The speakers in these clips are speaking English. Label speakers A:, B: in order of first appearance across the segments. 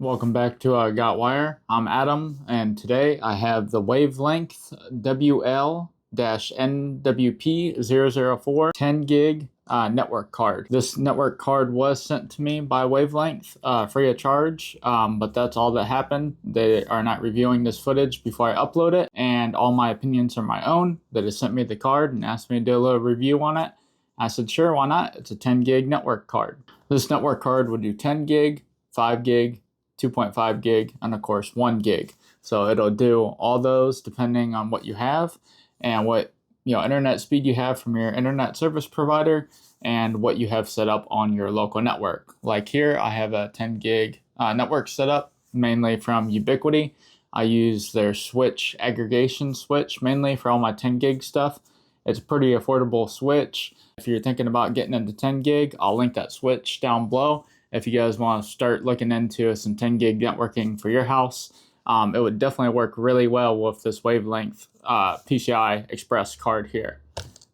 A: Welcome back to Got Wire. I'm Adam, and today I have the Wavlink WL-NWP004 10 gig network card. This network card was sent to me by Wavelength free of charge, but that's all that happened. They are not reviewing this footage before I upload it, and all my opinions are my own. They just sent me the card and asked me to do a little review on it. I said, sure, why not? It's a 10 gig network card. This network card would do 10 gig, 5 gig, 2.5 gig, and of course 1 gig. So it'll do all those depending on what you have and what internet speed you have from your internet service provider and what you have set up on your local network. Like here, I have a 10 gig network set up mainly from Ubiquiti. I use their switch aggregation switch mainly for all my 10 gig stuff. It's a pretty affordable switch. If you're thinking about getting into 10 gig, I'll link that switch down below. If you guys want to start looking into some 10 gig networking for your house, it would definitely work really well with this Wavelength PCI Express card here.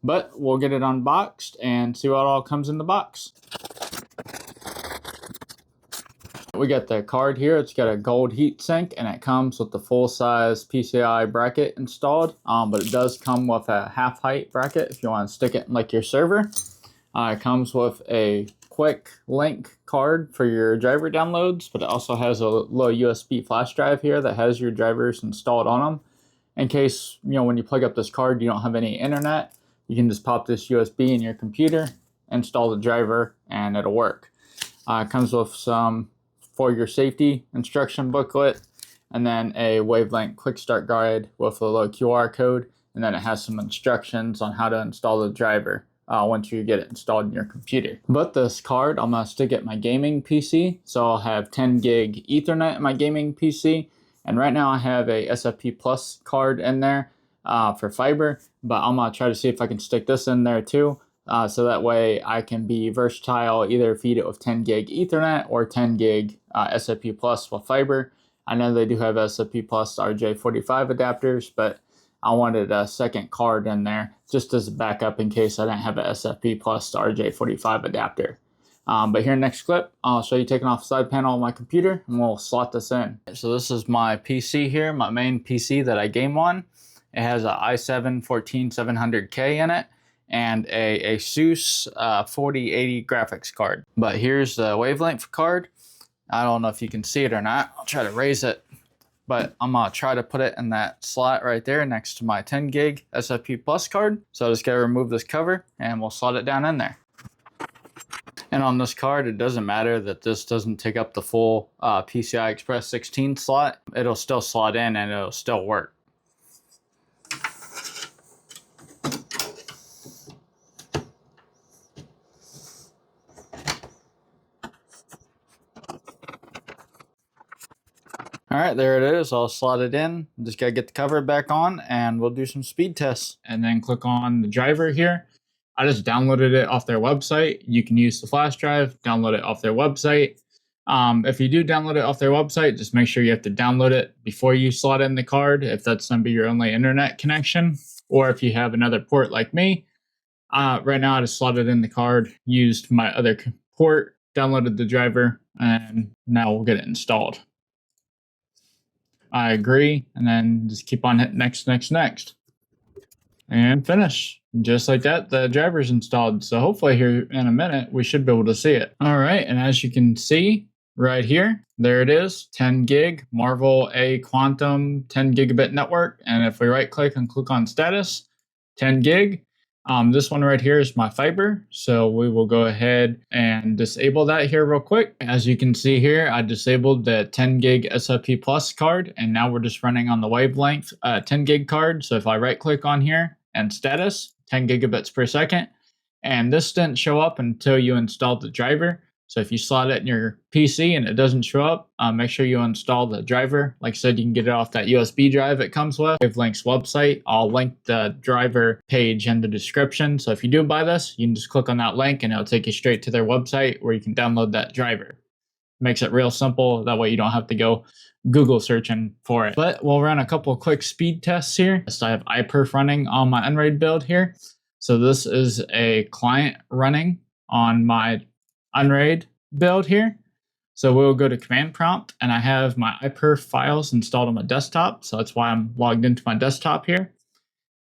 A: But we'll get it unboxed and see what all comes in the box. We got the card here. It's got a gold heatsink and it comes with the full-size PCI bracket installed, but it does come with a half-height bracket if you want to stick it in like your server. It comes with a quick link card for your driver downloads, but it also has a little USB flash drive here that has your drivers installed on them. In case, when you plug up this card, you don't have any internet, you can just pop this USB in your computer, install the driver, and it'll work. It comes with some for your safety instruction booklet, and then a Wavelength quick start guide with a little QR code, and then it has some instructions on how to install the driver once you get it installed in your computer. But this card, I'm gonna stick it in my gaming PC, so I'll have 10 gig Ethernet in my gaming PC, and right now I have a SFP Plus card in there for fiber, but I'm gonna try to see if I can stick this in there too, so that way I can be versatile, either feed it with 10 gig Ethernet or 10 gig SFP Plus with fiber. I know they do have SFP Plus RJ45 adapters, but I wanted a second card in there just as a backup in case I didn't have a SFP Plus RJ45 adapter. But here next clip, I'll show you taking off the side panel of my computer and we'll slot this in. So this is my PC here, my main PC that I game on. It has an i7-14700K in it and a ASUS 4080 graphics card. But here's the Wavelength card. I don't know if you can see it or not. I'll try to raise it. But I'm gonna try to put it in that slot right there next to my 10 gig SFP Plus card. So I just gotta remove this cover and we'll slot it down in there. And on this card, it doesn't matter that this doesn't take up the full PCI Express 16 slot. It'll still slot in and it'll still work. All right, there it is, all slotted in. Just gotta get the cover back on and we'll do some speed tests. And then click on the driver here. I just downloaded it off their website. You can use the flash drive, download it off their website. If you do download it off their website, just make sure you have to download it before you slot in the card, if that's gonna be your only internet connection, or if you have another port like me. Right now I just slotted in the card, used my other port, downloaded the driver, and now we'll get it installed. I agree, and then just keep on hitting next, and finish. Just like that, the driver's installed. So hopefully here in a minute, we should be able to see it. All right, and as you can see right here, there it is, 10 gig Marvel A Quantum 10 gigabit network. And if we right click and click on status, 10 gig. This one right here is my fiber, so we will go ahead and disable that here real quick. As you can see here, I disabled the 10 gig SFP Plus card, and now we're just running on the Wavelength 10 gig card. So if I right click on here and status, 10 gigabits per second, and this didn't show up until you installed the driver. So if you slot it in your PC and it doesn't show up, make sure you install the driver. Like I said, you can get it off that USB drive it comes with. Wavelength's website. I'll link the driver page in the description. So if you do buy this, you can just click on that link and it'll take you straight to their website where you can download that driver. Makes it real simple. That way you don't have to go Google searching for it. But we'll run a couple of quick speed tests here. So I have iPerf running on my Unraid build here. So this is a client running on my Unraid build here. So we'll go to command prompt, and I have my iPerf files installed on my desktop. So that's why I'm logged into my desktop here.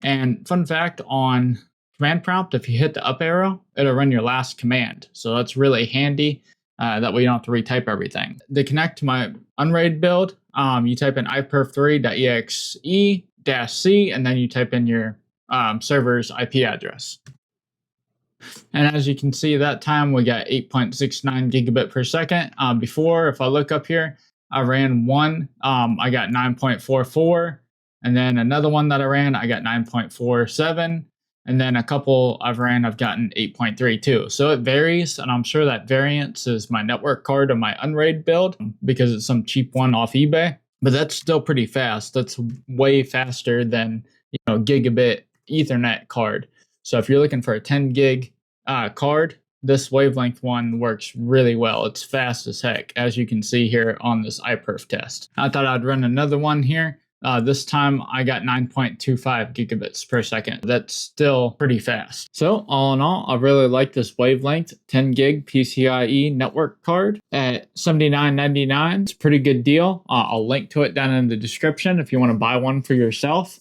A: And fun fact on command prompt, if you hit the up arrow, it'll run your last command. So that's really handy. That way you don't have to retype everything. To connect to my unraid build, you type in iperf3.exe-c, and then you type in your server's IP address. And as you can see, that time we got 8.69 gigabit per second. Before, if I look up here, I ran one, I got 9.44, and then another one that I ran, I got 9.47. And then a couple I've gotten 8.32. So it varies, and I'm sure that variance is my network card of my unraid build because it's some cheap one off eBay. But that's still pretty fast. That's way faster than, gigabit Ethernet card. So if you're looking for a 10 gig card, this Wavlink one works really well. It's fast as heck, as you can see here on this iPerf test. I thought I'd run another one here. This time I got 9.25 gigabits per second. That's still pretty fast. So all in all, I really like this Wavlink 10 gig PCIe network card at $79.99. It's a pretty good deal. I'll link to it down in the description if you want to buy one for yourself.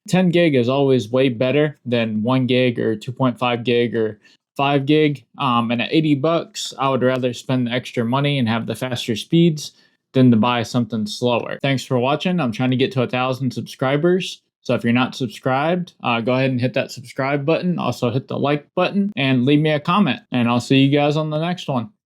A: 10 gig is always way better than 1 gig or 2.5 gig or 5 gig. And at $80, I would rather spend the extra money and have the faster speeds than to buy something slower. Thanks for watching. I'm trying to get to 1,000 subscribers. So if you're not subscribed, go ahead and hit that subscribe button. Also hit the like button and leave me a comment. And I'll see you guys on the next one.